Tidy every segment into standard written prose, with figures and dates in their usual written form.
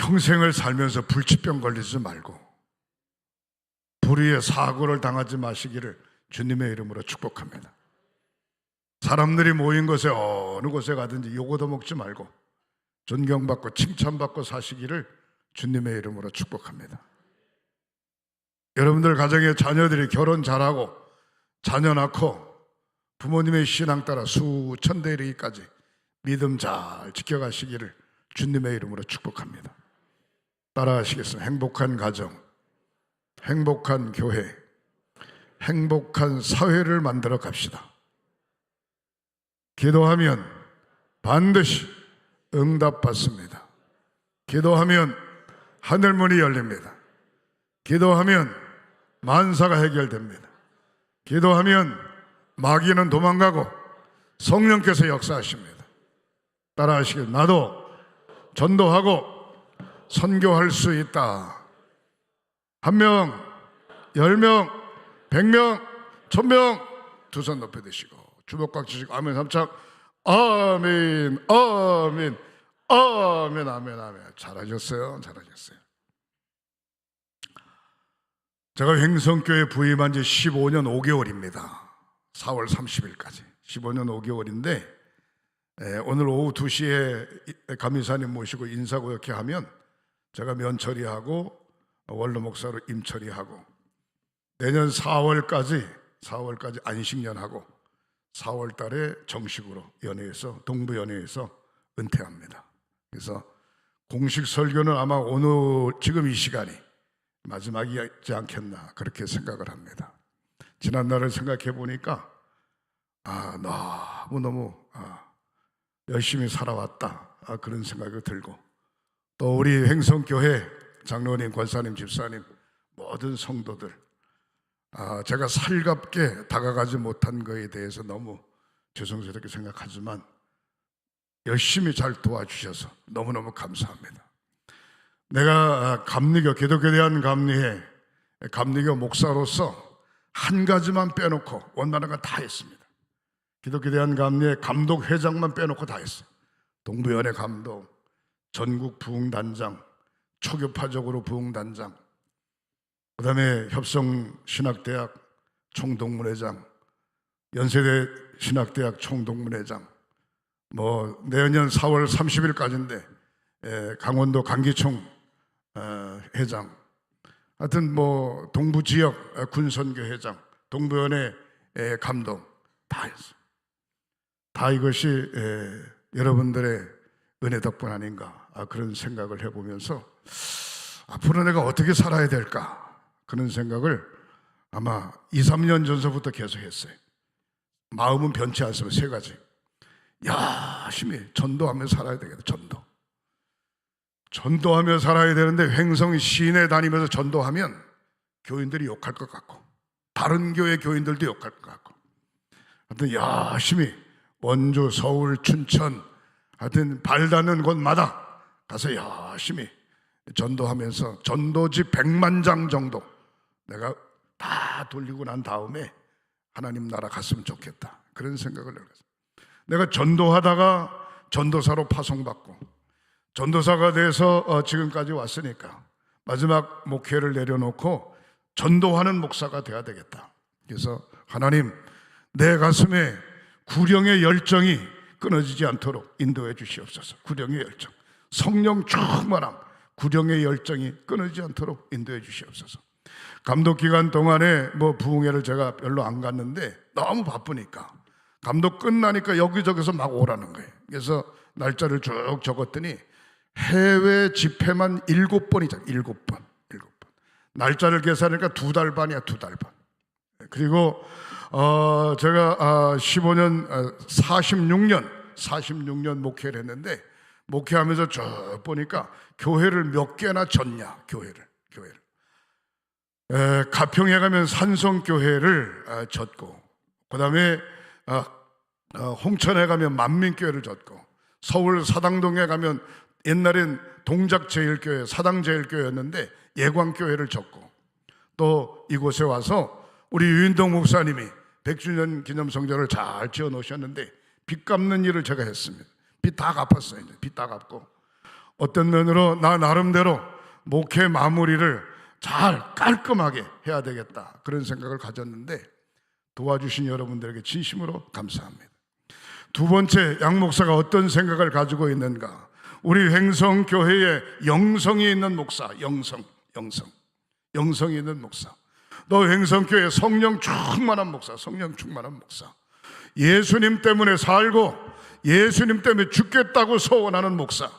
평생을 살면서 불치병 걸리지 말고 불의의 사고를 당하지 마시기를 주님의 이름으로 축복합니다. 사람들이 모인 곳에 어느 곳에 가든지 요거도 먹지 말고 존경받고 칭찬받고 사시기를 주님의 이름으로 축복합니다. 여러분들 가정의 자녀들이 결혼 잘하고 자녀 낳고 부모님의 신앙 따라 수천 대 이르기까지 믿음 잘 지켜가시기를 주님의 이름으로 축복합니다. 따라하시겠습니다. 행복한 가정, 행복한 교회, 행복한 사회를 만들어 갑시다. 기도하면 반드시 응답받습니다. 기도하면 하늘문이 열립니다. 기도하면 만사가 해결됩니다. 기도하면 마귀는 도망가고 성령께서 역사하십니다. 따라하시길. 나도 전도하고 선교할 수 있다. 1명, 10명, 100명, 1000명 두 손 높여 드시고 주먹 쥐시고 아멘 3창 아멘 아멘 아멘 아멘 아멘. 잘하셨어요. 잘하셨어요. 제가 횡성교회 부임한 지 15년 5개월입니다. 4월 30일까지 15년 5개월인데 오늘 오후 2시에 감리사님 모시고 인사고역회 하면 제가 면처리하고 원로 목사로 임처리하고 내년 4월까지 안식년하고 4월 달에 정식으로 연회에서 동부연회에서 은퇴합니다. 그래서 공식 설교는 아마 오늘 지금 이 시간이 마지막이지 않겠나 그렇게 생각을 합니다. 지난날을 생각해 보니까 너무 열심히 살아왔다 그런 생각이 들고 또 우리 횡성교회 장로님, 권사님, 집사님 모든 성도들 제가 살갑게 다가가지 못한 것에 대해서 너무 죄송스럽게 생각하지만 열심히 잘 도와주셔서 너무너무 감사합니다. 내가 감리교, 기독교에 대한 감리회 감리교 목사로서 한 가지만 빼놓고 원만한 건 다 했습니다. 기독교에 대한 감리회 감독 회장만 빼놓고 다 했어요. 동부연회 감독, 전국 부흥단장, 초교파적으로 부흥단장, 그 다음에 협성신학대학 총동문회장, 연세대 신학대학 총동문회장, 내년 4월 30일까지인데 강원도 강기총 회장, 하여튼 동부지역 군선교 회장, 동부연회 감독 다 했어요. 다 이것이 여러분들의 은혜 덕분 아닌가 그런 생각을 해보면서 앞으로 내가 어떻게 살아야 될까 그런 생각을 아마 2, 3년 전서부터 계속 했어요. 마음은 변치 않습니다. 3가지. 열심히 전도하며 살아야 되겠다. 전도하며 살아야 되는데 횡성 시내 다니면서 전도하면 교인들이 욕할 것 같고 다른 교회 교인들도 욕할 것 같고 하여튼 열심히 원주, 서울, 춘천 하여튼 발 닿는 곳마다 가서 열심히 전도하면서 전도지 100만 장 정도 내가 다 돌리고 난 다음에 하나님 나라 갔으면 좋겠다 그런 생각을 했어요. 내가 전도하다가 전도사로 파송받고 전도사가 돼서 지금까지 왔으니까 마지막 목회를 내려놓고 전도하는 목사가 돼야 되겠다. 그래서 하나님 내 가슴에 구령의 열정이 끊어지지 않도록 인도해 주시옵소서. 구령의 열정, 성령 충만함, 구령의 열정이 끊어지지 않도록 인도해 주시옵소서. 감독 기간 동안에 부흥회를 제가 별로 안 갔는데 너무 바쁘니까 감독 끝나니까 여기저기서 막 오라는 거예요. 그래서 날짜를 쭉 적었더니 해외 집회만 7번이잖아요. 7번. 날짜를 계산하니까 2달 반이야. 2달 반. 그리고 제가 46년 목회를 했는데 목회하면서 쭉 보니까 교회를 몇 개나 졌냐. 교회를 가평에 가면 산성교회를 졌고 그 다음에 홍천에 가면 만민교회를 졌고 서울 사당동에 가면 옛날엔 동작제일교회 사당제일교회였는데 예광교회를 졌고 또 이곳에 와서 우리 유인동 목사님이 100주년 기념성전을 잘 지어 놓으셨는데 빚 갚는 일을 제가 했습니다. 빚 다 갚았어요. 빚 다 갚고 어떤 면으로 나 나름대로 목회 마무리를 잘 깔끔하게 해야 되겠다, 그런 생각을 가졌는데 도와주신 여러분들에게 진심으로 감사합니다. 두 번째, 양 목사가 어떤 생각을 가지고 있는가? 우리 횡성교회에 영성이 있는 목사, 영성이 있는 목사. 너 횡성교회 성령 충만한 목사, 성령 충만한 목사. 예수님 때문에 살고 예수님 때문에 죽겠다고 소원하는 목사.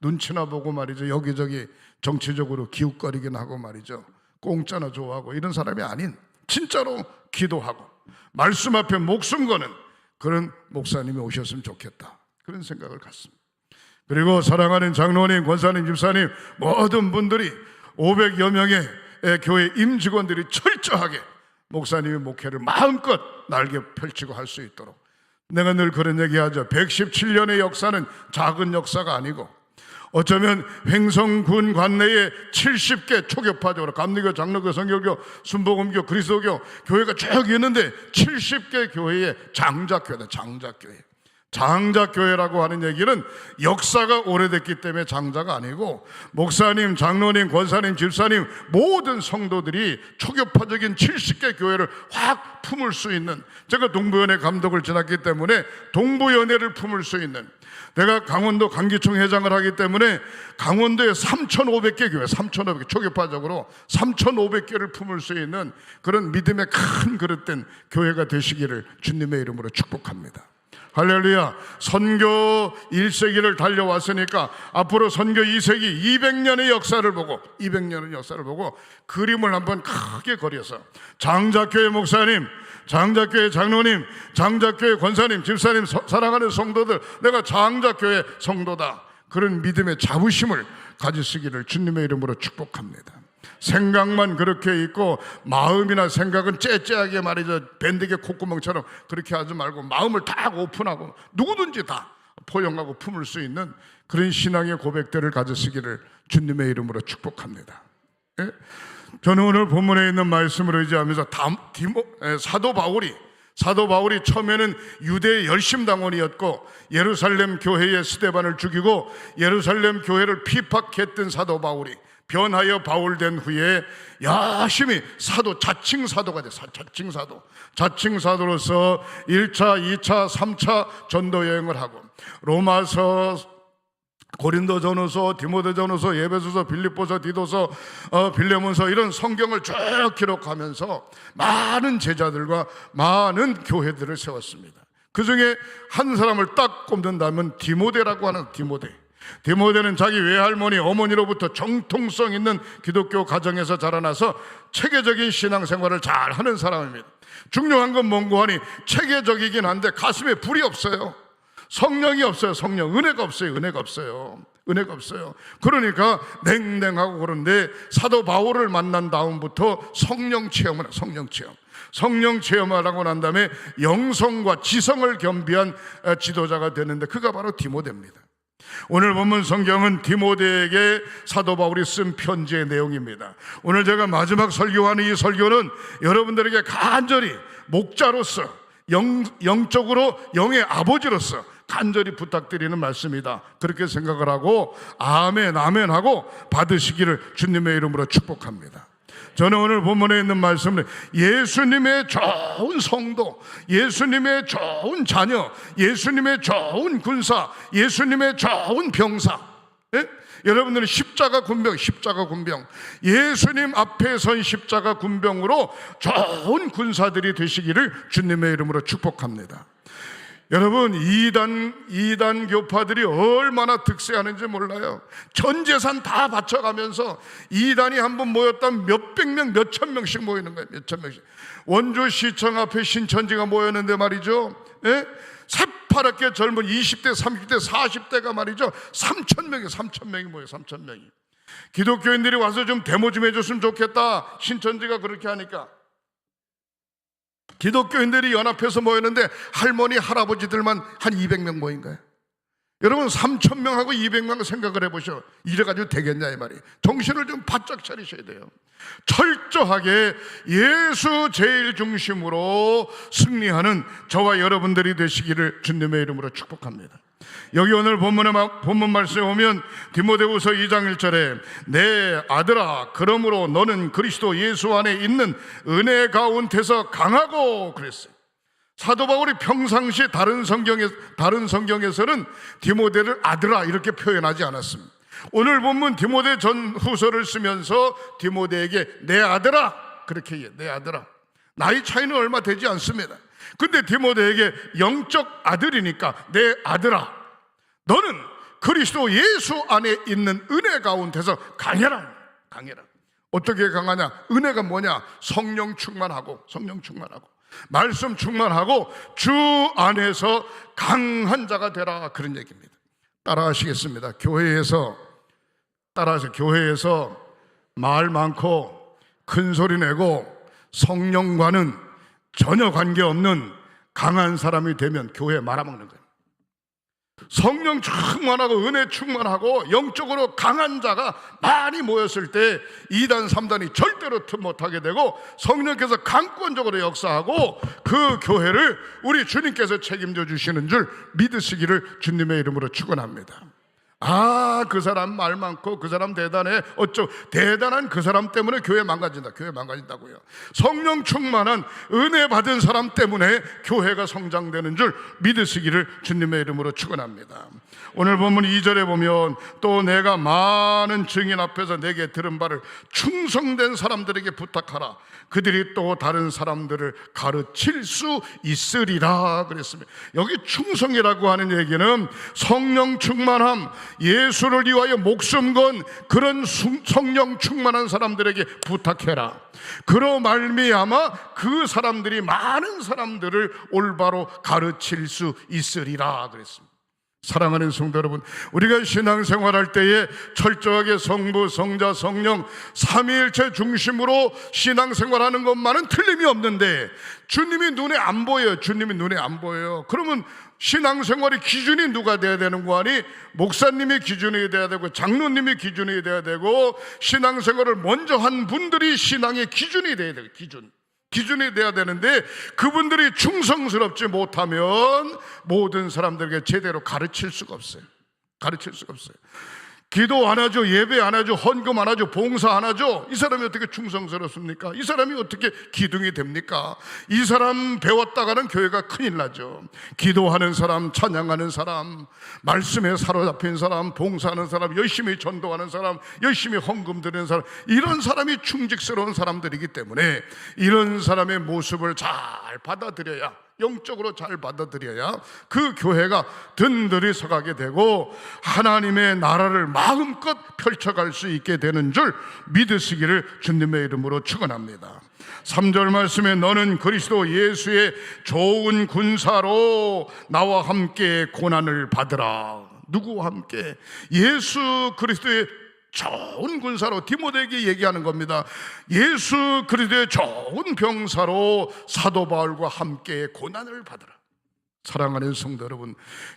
눈치나 보고 말이죠, 여기저기 정치적으로 기웃거리긴 하고 말이죠, 공짜나 좋아하고 이런 사람이 아닌 진짜로 기도하고 말씀 앞에 목숨 거는 그런 목사님이 오셨으면 좋겠다, 그런 생각을 갖습니다. 그리고 사랑하는 장로님, 권사님, 집사님, 모든 분들이 500여 명의 교회 임직원들이 철저하게 목사님의 목회를 마음껏 날개 펼치고 할 수 있도록, 내가 늘 그런 얘기하죠. 117년의 역사는 작은 역사가 아니고 어쩌면 횡성군 관내에 70개 초교파적으로 감리교, 장로교, 성결교, 순복음교, 그리스도교 교회가 쭉 있는데 70개 교회의 장자교회다. 장자교회라고 하는 얘기는 역사가 오래됐기 때문에 장자가 아니고 목사님, 장로님, 권사님, 집사님 모든 성도들이 초교파적인 70개 교회를 확 품을 수 있는, 제가 동부연회 감독을 지났기 때문에 동부연회를 품을 수 있는, 내가 강원도 강기총 회장을 하기 때문에 강원도에 3,500개 교회, 3,500개 초교파적으로 3,500개를 품을 수 있는 그런 믿음의 큰 그릇된 교회가 되시기를 주님의 이름으로 축복합니다. 할렐루야. 선교 1세기를 달려왔으니까 앞으로 선교 2세기 200년의 역사를 보고 200년의 역사를 보고 그림을 한번 크게 그려서 장자교회 목사님, 장자교회 장로님, 장자교회 권사님, 집사님, 사랑하는 성도들, 내가 장자교회 성도다, 그런 믿음의 자부심을 가지시기를 주님의 이름으로 축복합니다. 생각만 그렇게 있고 마음이나 생각은 째째하게 말이죠, 밴드의 콧구멍처럼 그렇게 하지 말고 마음을 다 오픈하고 누구든지 다 포용하고 품을 수 있는 그런 신앙의 고백들을 가지시기를 주님의 이름으로 축복합니다. 예? 저는 오늘 본문에 있는 말씀을 의지하면서 사도 바울이 처음에는 유대의 열심당원이었고 예루살렘 교회의 스데반을 죽이고 예루살렘 교회를 피박했던 사도 바울이 변하여 바울된 후에 열심히 자칭 사도가 됐어요. 자칭 사도로서 1차, 2차, 3차 전도 여행을 하고 로마서, 고린도전후서, 디모데전후서, 에베소서, 빌립보서, 디도서, 빌레몬서 이런 성경을 쭉 기록하면서 많은 제자들과 많은 교회들을 세웠습니다. 그 중에 한 사람을 딱 꼽는다면 디모데라고 하는 디모데는 자기 외할머니, 어머니로부터 정통성 있는 기독교 가정에서 자라나서 체계적인 신앙생활을 잘 하는 사람입니다. 중요한 건 뭔고 하니 체계적이긴 한데 가슴에 불이 없어요. 성령이 없어요. 은혜가 없어요. 그러니까 냉랭하고 그런데 사도 바울을 만난 다음부터 성령 체험을 성령 체험하라고 난 다음에 영성과 지성을 겸비한 지도자가 되는데 그가 바로 디모데입니다. 오늘 본문 성경은 디모데에게 사도 바울이 쓴 편지의 내용입니다. 오늘 제가 마지막 설교하는 이 설교는 여러분들에게 간절히 목자로서 영적으로 영의 아버지로서 간절히 부탁드리는 말씀이다, 그렇게 생각을 하고 아멘 하고 받으시기를 주님의 이름으로 축복합니다. 저는 오늘 본문에 있는 말씀은 예수님의 좋은 성도, 예수님의 좋은 자녀, 예수님의 좋은 군사, 예수님의 좋은 병사, 예? 여러분들은 십자가 군병, 예수님 앞에 선 십자가 군병으로 좋은 군사들이 되시기를 주님의 이름으로 축복합니다. 여러분, 이단 교파들이 얼마나 득세하는지 몰라요. 전 재산 다 바쳐가면서 이단이 한번 모였다면 몇백 명, 몇천 명씩 모이는 거예요. 원주시청 앞에 신천지가 모였는데 말이죠, 예? 새파랗게 젊은 20대, 30대, 40대가 말이죠, 3,000명이 모여요. 3,000명이. 기독교인들이 와서 좀 데모 좀 해줬으면 좋겠다, 신천지가 그렇게 하니까. 기독교인들이 연합해서 모였는데 할머니, 할아버지들만 한 200명 모인 거예요. 여러분, 3,000명하고 200명 생각을 해보셔. 이래가지고 되겠냐 이 말이에요. 정신을 좀 바짝 차리셔야 돼요. 철저하게 예수 제일 중심으로 승리하는 저와 여러분들이 되시기를 주님의 이름으로 축복합니다. 여기 오늘 본문 말씀에 오면 디모데후서 2장 1절에 내 아들아 그러므로 너는 그리스도 예수 안에 있는 은혜 가운데서 강하고 그랬어요. 사도 바울이 평상시 다른 성경에서는 디모데를 아들아 이렇게 표현하지 않았습니다. 오늘 본문 디모데 전후서를 쓰면서 디모데에게 내 아들아 그렇게 얘기해요. 내 아들아. 나이 차이는 얼마 되지 않습니다. 근데 디모데에게 영적 아들이니까 내 아들아 너는 그리스도 예수 안에 있는 은혜 가운데서 강해라. 어떻게 강하냐? 은혜가 뭐냐? 성령 충만하고 말씀 충만하고 주 안에서 강한 자가 되라 그런 얘기입니다. 따라하시겠습니다. 교회에서 말 많고 큰 소리 내고 성령과는 전혀 관계없는 강한 사람이 되면 교회에 말아먹는 거예요. 성령 충만하고 은혜 충만하고 영적으로 강한 자가 많이 모였을 때 2단 3단이 절대로 틈 못하게 되고 성령께서 강권적으로 역사하고 그 교회를 우리 주님께서 책임져 주시는 줄 믿으시기를 주님의 이름으로 축원합니다. 그 사람 말 많고 그 사람 대단해. 대단한 그 사람 때문에 교회 망가진다고요. 성령 충만한 은혜 받은 사람 때문에 교회가 성장되는 줄 믿으시기를 주님의 이름으로 축원합니다. 오늘 본문 2절에 보면 또 내가 많은 증인 앞에서 내게 들은 바를 충성된 사람들에게 부탁하라. 그들이 또 다른 사람들을 가르칠 수 있으리라 그랬습니다. 여기 충성이라고 하는 얘기는 성령 충만함, 예수를 위하여 목숨 건 그런 성령 충만한 사람들에게 부탁해라. 그로 말미암아 그 사람들이 많은 사람들을 올바로 가르칠 수 있으리라 그랬습니다. 사랑하는 성도 여러분, 우리가 신앙생활할 때에 철저하게 성부, 성자, 성령 삼위일체 중심으로 신앙생활하는 것만은 틀림이 없는데 주님이 눈에 안 보여요. 그러면 신앙생활의 기준이 누가 돼야 되는 거 아니? 목사님이 기준이 돼야 되고 장로님이 기준이 돼야 되고 신앙생활을 먼저 한 분들이 신앙의 기준이 돼야 돼요. 기준이 돼야 되는데 그분들이 충성스럽지 못하면 모든 사람들에게 제대로 가르칠 수가 없어요. 기도 안 하죠. 예배 안 하죠. 헌금 안 하죠. 봉사 안 하죠. 이 사람이 어떻게 충성스럽습니까? 이 사람이 어떻게 기둥이 됩니까? 이 사람 배웠다가는 교회가 큰일 나죠. 기도하는 사람, 찬양하는 사람, 말씀에 사로잡힌 사람, 봉사하는 사람, 열심히 전도하는 사람, 열심히 헌금 드리는 사람, 이런 사람이 충직스러운 사람들이기 때문에 이런 사람의 모습을 잘 받아들여야, 영적으로 잘 받아들여야 그 교회가 든든히 서가게 되고 하나님의 나라를 마음껏 펼쳐갈 수 있게 되는 줄 믿으시기를 주님의 이름으로 축원합니다. 3절 말씀에 너는 그리스도 예수의 좋은 군사로 나와 함께 고난을 받으라. 누구와 함께? 예수 그리스도의 좋은 군사로 디모데에게 얘기하는 겁니다. 예수 그리스도의 좋은 병사로 사도 바울과 함께 고난을 받으라. 사랑하는 성도 여러분,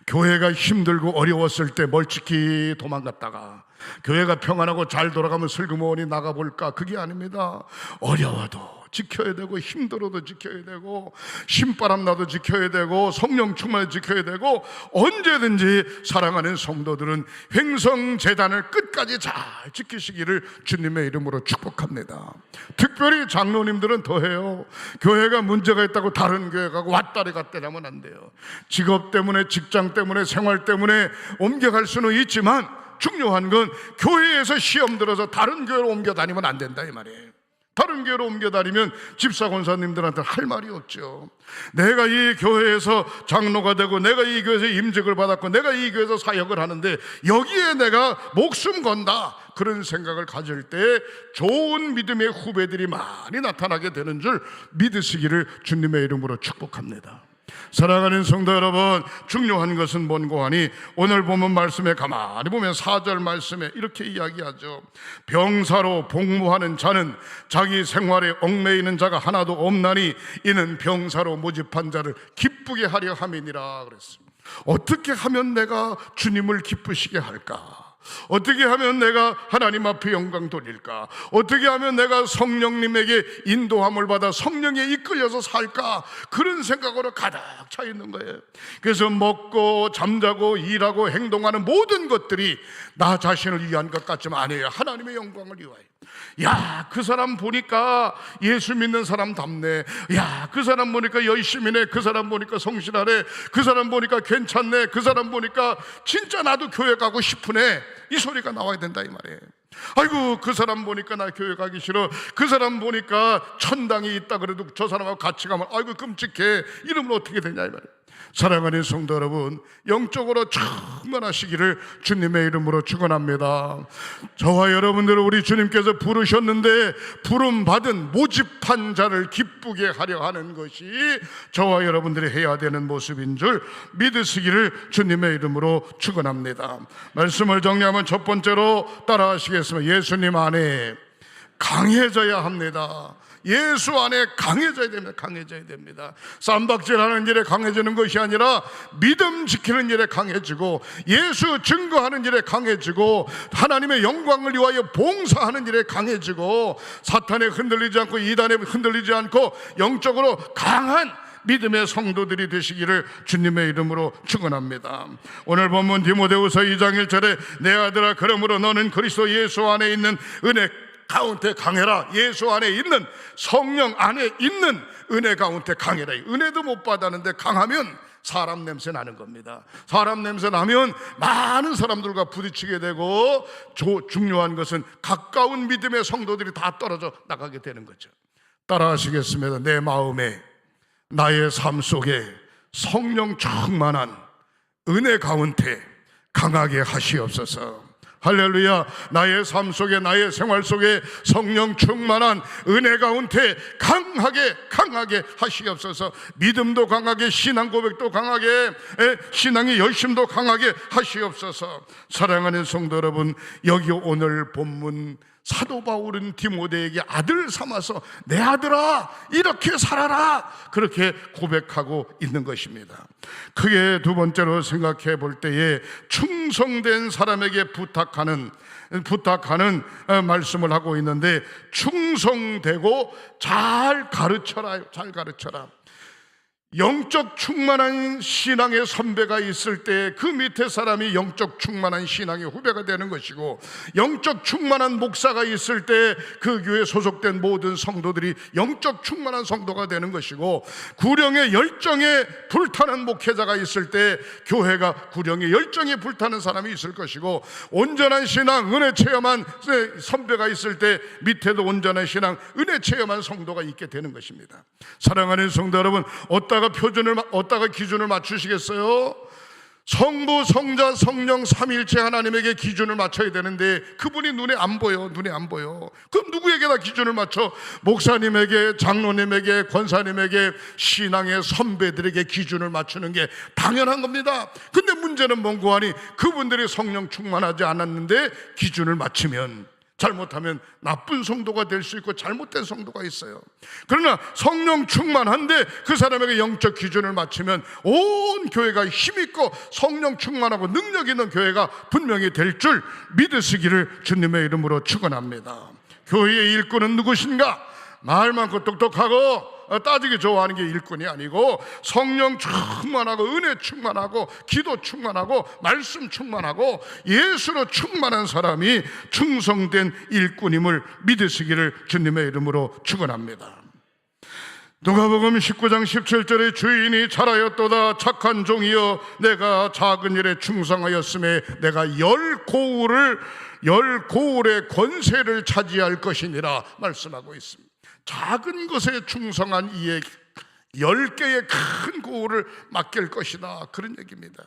교회가 힘들고 어려웠을 때 멀찍이 도망갔다가 교회가 평안하고 잘 돌아가면 슬그머니 나가볼까? 그게 아닙니다. 어려워도 지켜야 되고 힘들어도 지켜야 되고 신바람 나도 지켜야 되고 성령 충만해 지켜야 되고 언제든지 사랑하는 성도들은 횡성재단을 끝까지 잘 지키시기를 주님의 이름으로 축복합니다. 특별히 장로님들은 더해요. 교회가 문제가 있다고 다른 교회 가고 왔다리 갔다리 하면 안 돼요. 직업 때문에 직장 때문에 생활 때문에 옮겨갈 수는 있지만 중요한 건 교회에서 시험 들어서 다른 교회로 옮겨 다니면 안 된다 이 말이에요. 다른 교회로 옮겨 다니면 집사 권사님들한테 할 말이 없죠. 내가 이 교회에서 장로가 되고 내가 이 교회에서 임직을 받았고 내가 이 교회에서 사역을 하는데 여기에 내가 목숨 건다, 그런 생각을 가질 때 좋은 믿음의 후배들이 많이 나타나게 되는 줄 믿으시기를 주님의 이름으로 축복합니다. 사랑하는 성도 여러분, 중요한 것은 뭔고 하니 오늘 보면 말씀에 가만히 보면 4절 말씀에 이렇게 이야기하죠. 병사로 복무하는 자는 자기 생활에 얽매이는 자가 하나도 없나니 이는 병사로 모집한 자를 기쁘게 하려 함이니라 그랬습니다. 어떻게 하면 내가 주님을 기쁘시게 할까? 어떻게 하면 내가 하나님 앞에 영광 돌릴까? 어떻게 하면 내가 성령님에게 인도함을 받아 성령에 이끌려서 살까? 그런 생각으로 가득 차 있는 거예요. 그래서 먹고 잠자고 일하고 행동하는 모든 것들이 나 자신을 위한 것 같지만 아니에요. 하나님의 영광을 위하여. 야, 그 사람 보니까 예수 믿는 사람 답네. 야, 그 사람 보니까 열심히네. 그 사람 보니까 성실하네. 그 사람 보니까 괜찮네. 그 사람 보니까 진짜 나도 교회 가고 싶으네. 이 소리가 나와야 된다 이 말이에요. 아이고, 그 사람 보니까 나 교회 가기 싫어. 그 사람 보니까 천당이 있다 그래도 저 사람하고 같이 가면 아이고 끔찍해. 이러면 어떻게 되냐 이 말이에요. 사랑하는 성도 여러분, 영적으로 충만하시기를 주님의 이름으로 축원합니다. 저와 여러분들을 우리 주님께서 부르셨는데 부름받은 모집한 자를 기쁘게 하려 하는 것이 저와 여러분들이 해야 되는 모습인 줄 믿으시기를 주님의 이름으로 축원합니다. 말씀을 정리하면 첫 번째로 따라하시겠습니다. 예수님 안에 강해져야 합니다. 예수 안에 강해져야 됩니다. 강해져야 됩니다. 쌈박질하는 일에 강해지는 것이 아니라 믿음 지키는 일에 강해지고 예수 증거하는 일에 강해지고 하나님의 영광을 위하여 봉사하는 일에 강해지고 사탄에 흔들리지 않고 이단에 흔들리지 않고 영적으로 강한 믿음의 성도들이 되시기를 주님의 이름으로 축원합니다. 오늘 본문 디모데후서 2장 1절에 내 아들아 그러므로 너는 그리스도 예수 안에 있는 은혜 가운데 강해라. 예수 안에 있는 성령 안에 있는 은혜 가운데 강해라. 은혜도 못 받았는데 강하면 사람 냄새 나는 겁니다. 사람 냄새 나면 많은 사람들과 부딪히게 되고 중요한 것은 가까운 믿음의 성도들이 다 떨어져 나가게 되는 거죠. 따라하시겠습니다. 내 마음에 나의 삶 속에 성령 충만한 은혜 가운데 강하게 하시옵소서. 할렐루야. 나의 삶 속에 나의 생활 속에 성령 충만한 은혜 가운데 강하게 하시옵소서. 믿음도 강하게, 신앙 고백도 강하게, 신앙의 열심도 강하게 하시옵소서. 사랑하는 성도 여러분, 여기 오늘 본문 사도 바울은 디모데에게 아들 삼아서 내 아들아 이렇게 살아라 그렇게 고백하고 있는 것입니다. 크게 두 번째로 생각해 볼 때에 충성된 사람에게 부탁하는 말씀을 하고 있는데, 충성되고 잘 가르쳐라. 영적 충만한 신앙의 선배가 있을 때 그 밑에 사람이 영적 충만한 신앙의 후배가 되는 것이고, 영적 충만한 목사가 있을 때 그 교회에 소속된 모든 성도들이 영적 충만한 성도가 되는 것이고, 구령의 열정에 불타는 목회자가 있을 때 교회가 구령의 열정에 불타는 사람이 있을 것이고, 온전한 신앙 은혜 체험한 선배가 있을 때 밑에도 온전한 신앙 은혜 체험한 성도가 있게 되는 것입니다. 사랑하는 성도 여러분, 어디다가 기준을 맞추시겠어요? 성부, 성자, 성령 삼위일체 하나님에게 기준을 맞춰야 되는데 그분이 눈에 안 보여. 그럼 누구에게다 기준을 맞춰? 목사님에게, 장로님에게, 권사님에게, 신앙의 선배들에게 기준을 맞추는 게 당연한 겁니다. 근데 문제는 뭔고 하니 그분들이 성령 충만하지 않았는데 기준을 맞추면, 잘못하면 나쁜 성도가 될 수 있고 잘못된 성도가 있어요. 그러나 성령 충만한데 그 사람에게 영적 기준을 맞추면 온 교회가 힘있고 성령 충만하고 능력 있는 교회가 분명히 될 줄 믿으시기를 주님의 이름으로 축원합니다. 교회의 일꾼은 누구신가? 말 많고 똑똑하고 따지기 좋아하는 게 일꾼이 아니고, 성령 충만하고 은혜 충만하고 기도 충만하고 말씀 충만하고 예수로 충만한 사람이 충성된 일꾼임을 믿으시기를 주님의 이름으로 축원합니다. 누가복음 19장 17절에 주인이 잘하였도다 착한 종이여 내가 작은 일에 충성하였음에 내가 열 고울의 권세를 차지할 것이니라 말씀하고 있습니다. 작은 것에 충성한 이에 10개의 큰 고울을 맡길 것이다, 그런 얘기입니다.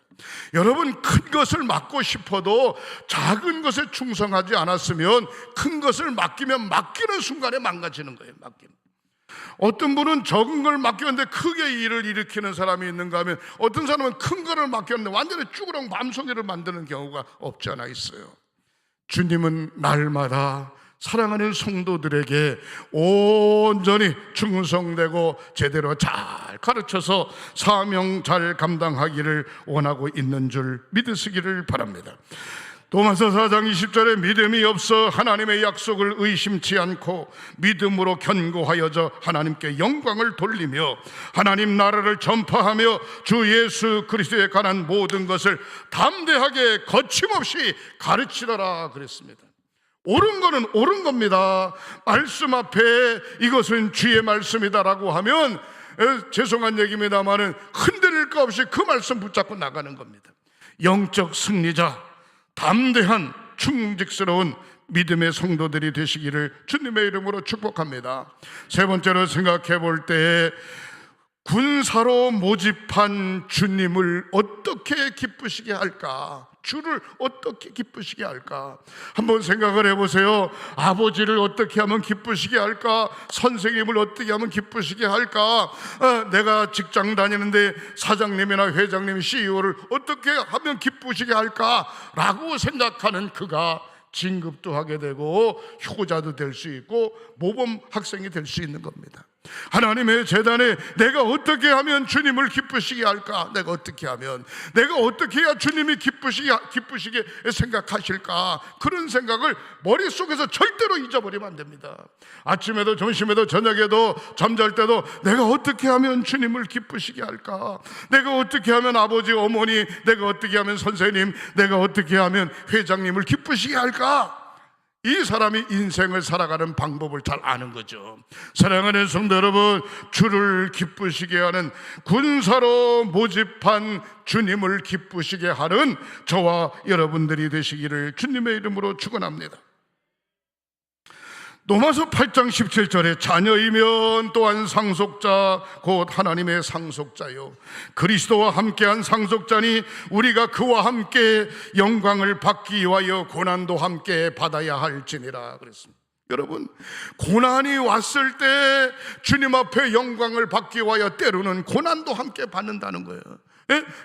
여러분, 큰 것을 맡고 싶어도 작은 것에 충성하지 않았으면 큰 것을 맡기는 순간에 망가지는 거예요. 어떤 분은 적은 걸 맡겼는데 크게 일을 일으키는 사람이 있는가 하면, 어떤 사람은 큰 거를 맡겼는데 완전히 쭈그렁 밤송이를 만드는 경우가 없지 않아 있어요. 주님은 날마다 사랑하는 성도들에게 온전히 충성되고 제대로 잘 가르쳐서 사명 잘 감당하기를 원하고 있는 줄 믿으시기를 바랍니다. 도마서 4장 20절에 믿음이 없어 하나님의 약속을 의심치 않고 믿음으로 견고하여져 하나님께 영광을 돌리며 하나님 나라를 전파하며 주 예수 그리스도에 관한 모든 것을 담대하게 거침없이 가르치더라 그랬습니다. 옳은 거는 옳은 겁니다. 말씀 앞에 이것은 주의 말씀이다라고 하면 죄송한 얘기입니다만은 흔들릴 거 없이 그 말씀 붙잡고 나가는 겁니다. 영적 승리자, 담대한 충직스러운 믿음의 성도들이 되시기를 주님의 이름으로 축복합니다. 세 번째로 생각해 볼 때 군사로 모집한 주님을 어떻게 기쁘시게 할까? 주를 어떻게 기쁘시게 할까? 한번 생각을 해보세요. 아버지를 어떻게 하면 기쁘시게 할까? 선생님을 어떻게 하면 기쁘시게 할까? 내가 직장 다니는데 사장님이나 회장님, CEO를 어떻게 하면 기쁘시게 할까? 라고 생각하는 그가 진급도 하게 되고 효자도 될 수 있고 모범 학생이 될 수 있는 겁니다. 하나님의 재단에 내가 어떻게 하면 주님을 기쁘시게 할까? 내가 어떻게 하면, 내가 어떻게 해야 주님이 기쁘시게 생각하실까? 그런 생각을 머릿속에서 절대로 잊어버리면 안 됩니다. 아침에도 점심에도 저녁에도 잠잘 때도 내가 어떻게 하면 주님을 기쁘시게 할까? 내가 어떻게 하면 아버지, 어머니, 내가 어떻게 하면 선생님, 내가 어떻게 하면 회장님을 기쁘시게 할까? 이 사람이 인생을 살아가는 방법을 잘 아는 거죠. 사랑하는 성도 여러분, 주를 기쁘시게 하는, 군사로 모집한 주님을 기쁘시게 하는 저와 여러분들이 되시기를 주님의 이름으로 축원합니다. 로마서 8장 17절에 자녀이면 또한 상속자 곧 하나님의 상속자요 그리스도와 함께한 상속자니 우리가 그와 함께 영광을 받기 위하여 고난도 함께 받아야 할지니라 그랬습니다. 여러분, 고난이 왔을 때 주님 앞에 영광을 받기 위하여 때로는 고난도 함께 받는다는 거예요.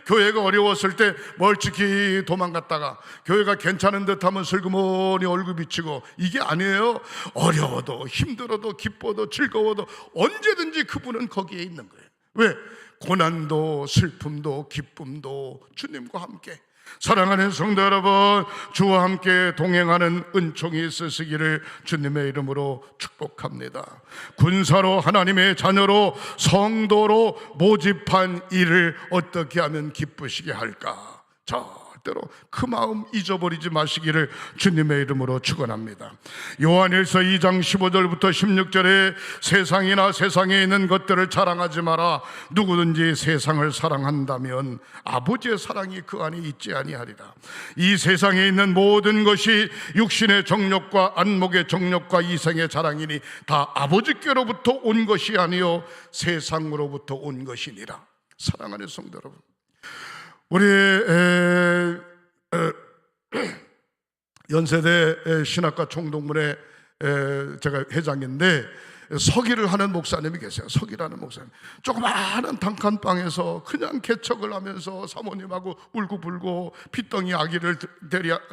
교회가 어려웠을 때 멀찍이 도망갔다가 교회가 괜찮은 듯하면 슬그머니 얼굴 비치고, 이게 아니에요. 어려워도 힘들어도 기뻐도 즐거워도 언제든지 그분은 거기에 있는 거예요. 왜? 고난도 슬픔도 기쁨도 주님과 함께. 사랑하는 성도 여러분, 주와 함께 동행하는 은총이 있으시기를 주님의 이름으로 축복합니다. 군사로 하나님의 자녀로 성도로 모집한 이를 어떻게 하면 기쁘시게 할까? 절대로 그 마음 잊어버리지 마시기를 주님의 이름으로 축원합니다. 요한일서 2장 15절부터 16절에 세상이나 세상에 있는 것들을 자랑하지 마라. 누구든지 세상을 사랑한다면 아버지의 사랑이 그 안에 있지 아니하리라. 이 세상에 있는 모든 것이 육신의 정욕과 안목의 정욕과 이생의 자랑이니 다 아버지께로부터 온 것이 아니요 세상으로부터 온 것이니라. 사랑하는 성도 여러분, 우리 연세대 신학과 총동문회 제가 회장인데 서기를 하는 목사님이 계세요. 서기라는 목사님, 조그마한 단칸방에서 그냥 개척을 하면서 사모님하고 울고불고 핏덩이 아기를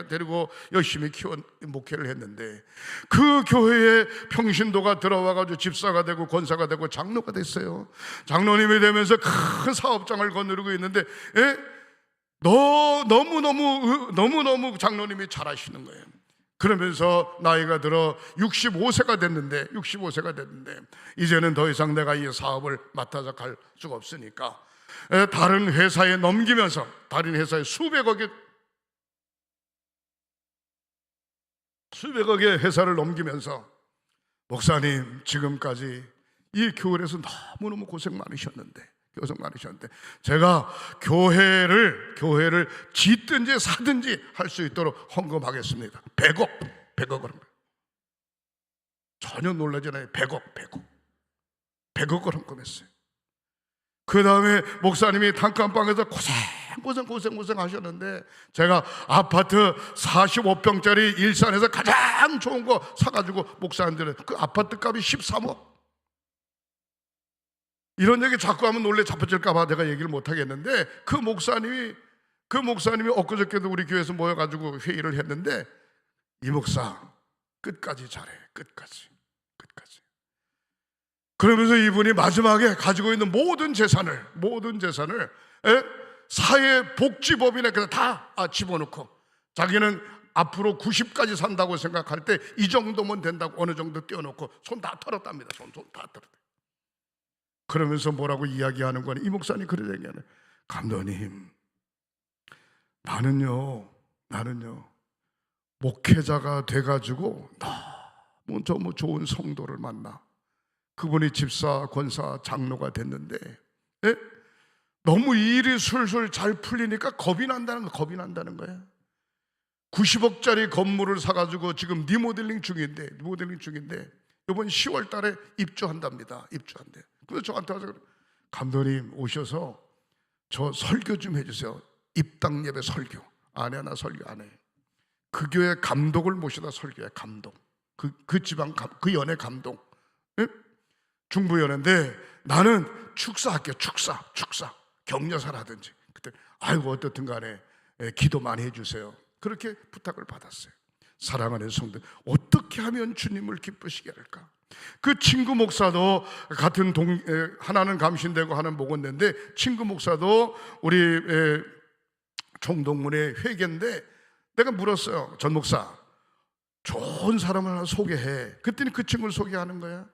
데리고 열심히 키워 목회를 했는데, 그 교회에 평신도가 들어와가지고 집사가 되고 권사가 되고 장로가 됐어요. 장로님이 되면서 큰 사업장을 거느리고 있는데 너무너무 장로님이 잘하시는 거예요. 그러면서 나이가 들어 65세가 됐는데 이제는 더 이상 내가 이 사업을 맡아서 갈 수가 없으니까 다른 회사에 넘기면서, 다른 회사에 수백억의 회사를 넘기면서, 목사님 지금까지 이 교회에서 너무너무 고생 많으셨는데 제가 교회를 짓든지 사든지 할 수 있도록 헌금하겠습니다. 100억을 전혀 놀라지 않아요. 100억을 헌금했어요. 그 다음에 목사님이 단칸방에서 고생 하셨는데, 제가 아파트 45평짜리 일산에서 가장 좋은 거 사가지고 목사님들은 그 아파트 값이 13억. 이런 얘기 자꾸 하면 놀래 자빠질까봐 내가 얘기를 못하겠는데, 그 목사님이 엊그저께도 우리 교회에서 모여가지고 회의를 했는데, 이 목사 끝까지 잘해. 끝까지. 그러면서 이분이 마지막에 가지고 있는 모든 재산을 사회복지법인에 그냥 다 집어넣고, 자기는 앞으로 90까지 산다고 생각할 때 이 정도면 된다고 어느 정도 떼어놓고 손 다 털었답니다. 손 다 털었대요. 그러면서 뭐라고 이야기하는 거니? 이 목사님 그런 얘기하네. 감독님, 나는요 목회자가 돼가지고 너무 좋은 성도를 만나. 그분이 집사, 권사, 장로가 됐는데 너무 일이 술술 잘 풀리니까 겁이 난다는 거야. 90억짜리 건물을 사가지고 지금 리모델링 중인데 이번 10월 달에 입주한답니다. 그래서 저한테 와서 감독님 오셔서 저 설교 좀 해주세요. 입당 예배 설교. 안 해, 나 설교 안 해. 그 교회 감독을 모셔다 설교해. 감독. 그 지방 그 연회 감독. 중부 연회인데 나는 축사할게요. 축사 격려사라든지. 그때 아이고 어떻든 간에 기도 많이 해주세요. 그렇게 부탁을 받았어요. 사랑하는 성도, 어떻게 하면 주님을 기쁘시게 할까? 그 친구 목사도 같은 하나는 감신되고 하나는 목원대인데 친구 목사도 우리 총동문회 회계인데 내가 물었어요. 전 목사, 좋은 사람을 하나 소개해. 그랬더니 그 친구를 소개하는 거야.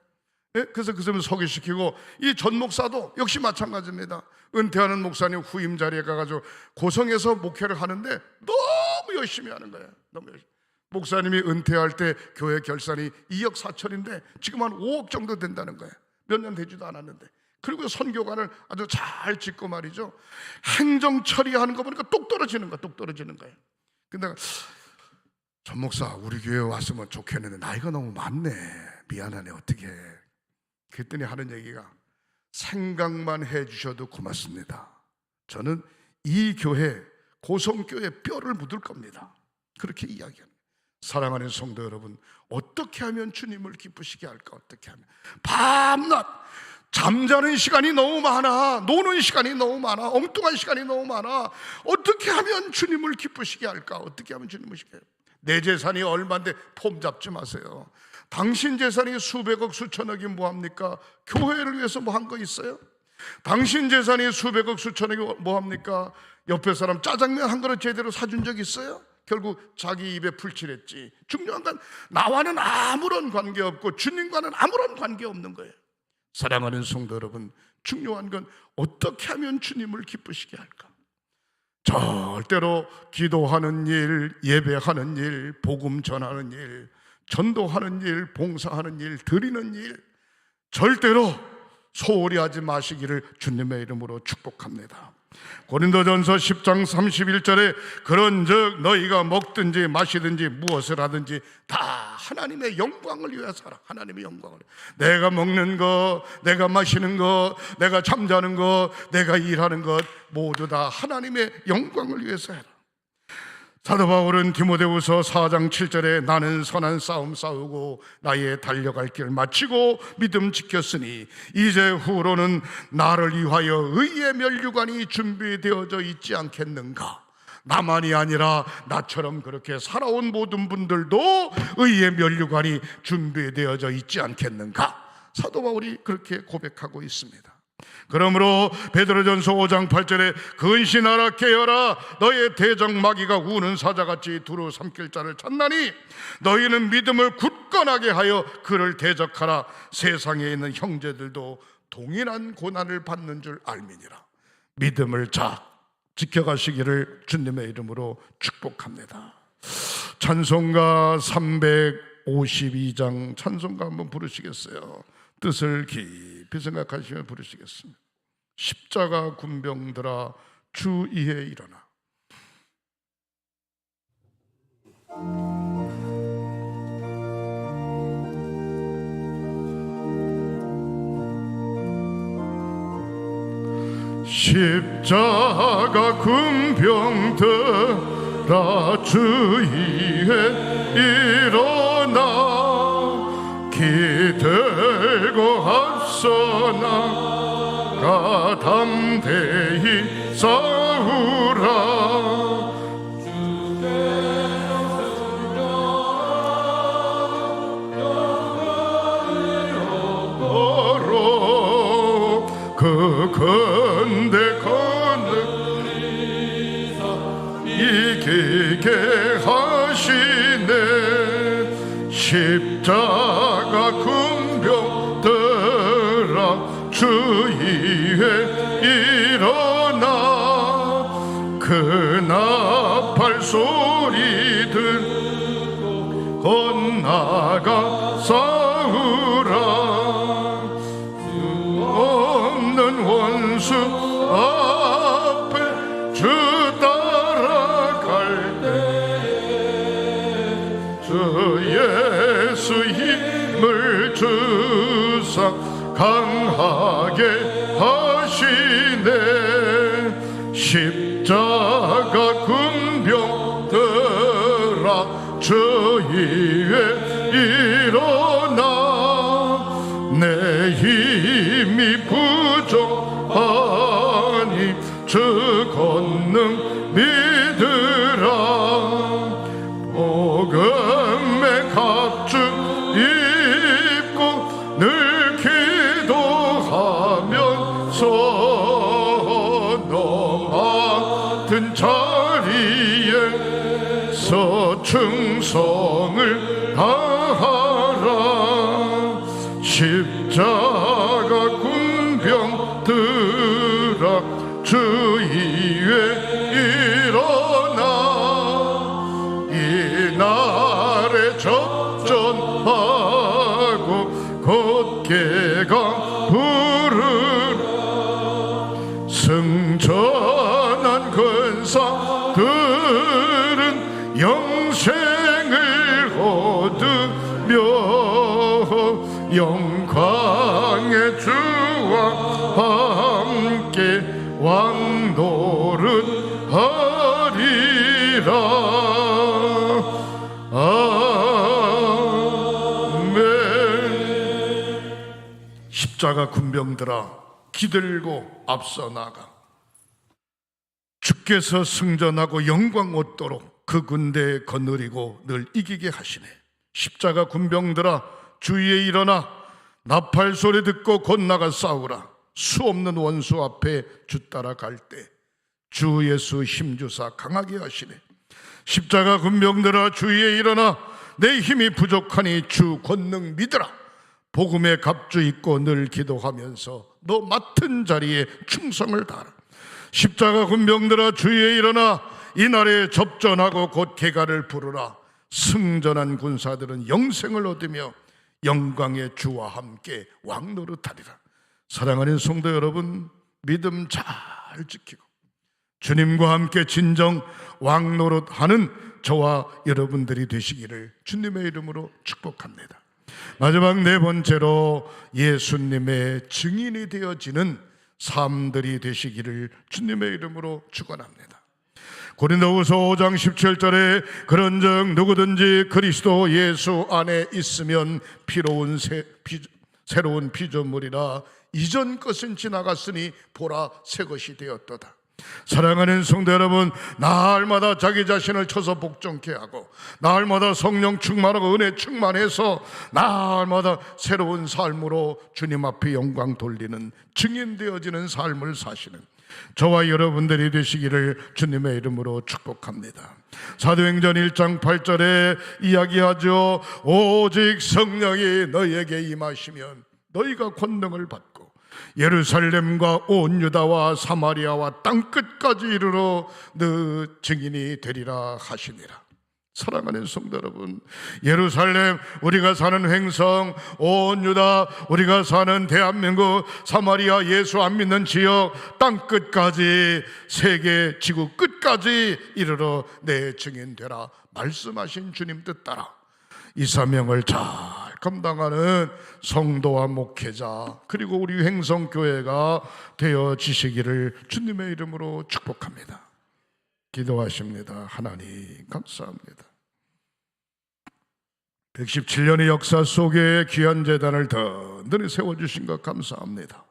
그래서 그 사람을 소개시키고, 이 전 목사도 역시 마찬가지입니다. 은퇴하는 목사님 후임 자리에 가가지고 고성에서 목회를 하는데 너무 열심히 하는 거예요. 너무 열심히. 목사님이 은퇴할 때 교회 결산이 2억 4천인데 지금 한 5억 정도 된다는 거예요. 몇 년 되지도 않았는데. 그리고 선교관을 아주 잘 짓고 말이죠. 행정 처리하는 거 보니까 똑 떨어지는 거예요. 근데 전 목사, 우리 교회 왔으면 좋겠는데 나이가 너무 많네. 미안하네. 어떻게 해. 그랬더니 하는 얘기가, 생각만 해주셔도 고맙습니다. 저는 이 교회, 고성교회 뼈를 묻을 겁니다. 그렇게 이야기합니다. 사랑하는 성도 여러분, 어떻게 하면 주님을 기쁘시게 할까? 어떻게 하면? 밤낮 잠자는 시간이 너무 많아. 노는 시간이 너무 많아. 엉뚱한 시간이 너무 많아. 어떻게 하면 주님을 기쁘시게 할까? 어떻게 하면 주님을 기쁘시게 할까? 내 재산이 얼마인데 폼 잡지 마세요. 당신 재산이 수백억 수천억이 뭐합니까? 교회를 위해서 뭐 한 거 있어요? 당신 재산이 수백억 수천억이 뭐합니까? 옆에 사람 짜장면 한 그릇 제대로 사준 적 있어요? 결국 자기 입에 풀칠했지. 중요한 건 나와는 아무런 관계없고 주님과는 아무런 관계없는 거예요. 사랑하는 성도 여러분, 중요한 건 어떻게 하면 주님을 기쁘시게 할까? 절대로 기도하는 일, 예배하는 일, 복음 전하는 일, 전도하는 일, 봉사하는 일, 드리는 일, 절대로 소홀히 하지 마시기를 주님의 이름으로 축복합니다. 고린도전서 10장 31절에 그런즉 너희가 먹든지 마시든지 무엇을 하든지 다 하나님의 영광을 위해서 하라. 하나님의 영광을. 내가 먹는 것, 내가 마시는 것, 내가 잠자는 것, 내가 일하는 것 모두 다 하나님의 영광을 위해서 해라. 사도 바울은 디모데후서 4장 7절에 나는 선한 싸움 싸우고 나의 달려갈 길을 마치고 믿음 지켰으니 이제 후로는 나를 위하여 의의 면류관이 준비되어져 있지 않겠는가? 나만이 아니라 나처럼 그렇게 살아온 모든 분들도 의의 면류관이 준비되어져 있지 않겠는가? 사도 바울이 그렇게 고백하고 있습니다. 그러므로 베드로전서 5장 8절에 근신하라 깨어라 너의 대적 마귀가 우는 사자같이 두루 삼킬 자를 찾나니 너희는 믿음을 굳건하게 하여 그를 대적하라. 세상에 있는 형제들도 동일한 고난을 받는 줄 알미니라. 믿음을 지켜가시기를 주님의 이름으로 축복합니다. 찬송가 352장 찬송가 한번 부르시겠어요? 뜻을 깊이 생각하시며 부르시겠습니다. 십자가 군병들아 주 위에 일어나. 십자가 군병들아 주 위에 일어나 기들고 앞서 나가 담대히 싸우라. 그 건대 이기게 하시 십자가 군병들아 주위에 일어나 그 나팔 소리 듣고 건나가 싸우라 수 없는 원수 앞에 주 따라갈 때 주 예수 힘을 주사 강하게 하시네 십자가 군병들아 주위에 일어나 내 힘이 부족하니 주 권능 믿으라 복음의 갑주 입고 늘 기도하면서 너 맡은 자리에서 충성을 다하라 십자가 군병들아 주위에 일어나 이날에 접전하고 곧게가 부르라 승천한 근사들은 영생을 얻으며 영광의 주와 함께 왕노릇하리라 아멘. 십자가 군병들아 기들고 앞서 나가 주께서 승전하고 영광 얻도록 그 군대에 거느리고 늘 이기게 하시네 십자가 군병들아 주위에 일어나 나팔 소리 듣고 곧나가 싸우라 수 없는 원수 앞에 주 따라갈 때 주 예수 힘주사 강하게 하시네 십자가 군병들아 주위에 일어나 내 힘이 부족하니 주 권능 믿으라 복음의 갑주 입고 늘 기도하면서 너 맡은 자리에 충성을 다하라 십자가 군병들아 주위에 일어나 이날에 접전하고 곧 개가를 부르라 승전한 군사들은 영생을 얻으며 영광의 주와 함께 왕노릇하리라 사랑하는 성도 여러분 믿음 잘 지키고 주님과 함께 진정 왕노릇하는 저와 여러분들이 되시기를 주님의 이름으로 축복합니다 마지막 네 번째로 예수님의 증인이 되어지는 삶들이 되시기를 주님의 이름으로 축원합니다 고린도후서 5장 17절에 그런즉 누구든지 그리스도 예수 안에 있으면 새로운 피조물이라 이전 것은 지나갔으니 보라 새 것이 되었도다 사랑하는 성도 여러분 날마다 자기 자신을 쳐서 복종케 하고 날마다 성령 충만하고 은혜 충만해서 날마다 새로운 삶으로 주님 앞에 영광 돌리는 증인되어지는 삶을 사시는 저와 여러분들이 되시기를 주님의 이름으로 축복합니다 사도행전 1장 8절에 이야기하죠 오직 성령이 너희에게 임하시면 너희가 권능을 받고 예루살렘과 온 유다와 사마리아와 땅끝까지 이르러 너 증인이 되리라 하시니라 사랑하는 성도 여러분 예루살렘 우리가 사는 횡성 온 유다 우리가 사는 대한민국 사마리아 예수 안 믿는 지역 땅끝까지 세계 지구 끝까지 이르러 내 증인 되라 말씀하신 주님 뜻 따라 이 사명을 잘 감당하는 성도와 목회자 그리고 우리 횡성교회가 되어지시기를 주님의 이름으로 축복합니다 기도하십니다 하나님 감사합니다 117년의 역사 속에 귀한 제단을 든든히 세워주신 것 감사합니다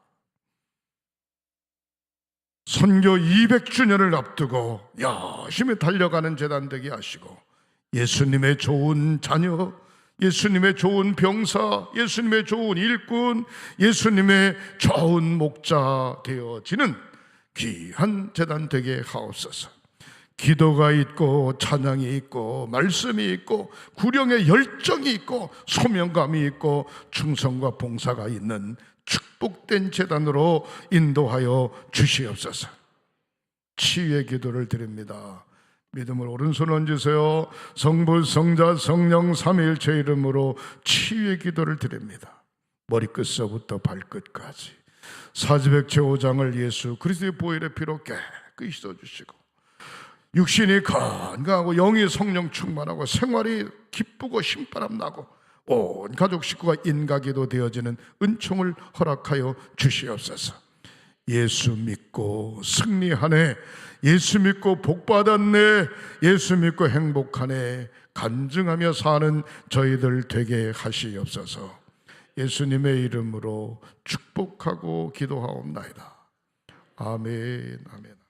선교 200주년을 앞두고 열심히 달려가는 제단 되게 하시고 예수님의 좋은 자녀 예수님의 좋은 병사 예수님의 좋은 일꾼 예수님의 좋은 목자 되어지는 귀한 제단 되게 하옵소서 기도가 있고 찬양이 있고 말씀이 있고 구령의 열정이 있고 소명감이 있고 충성과 봉사가 있는 축복된 제단으로 인도하여 주시옵소서. 치유의 기도를 드립니다. 믿음으로 오른손 얹으세요. 성부 성자 성령 삼위일체 이름으로 치유의 기도를 드립니다. 머리끝서부터 발끝까지 사지백체 5장을 예수 그리스도의 보혈의 피로 깨끗이 씻어주시고 육신이 건강하고 영이 성령 충만하고 생활이 기쁘고 신바람 나고 온 가족 식구가 인가기도 되어지는 은총을 허락하여 주시옵소서. 예수 믿고 승리하네, 예수 믿고 복받았네, 예수 믿고 행복하네 간증하며 사는 저희들 되게 하시옵소서. 예수님의 이름으로 축복하고 기도하옵나이다. 아멘, 아멘.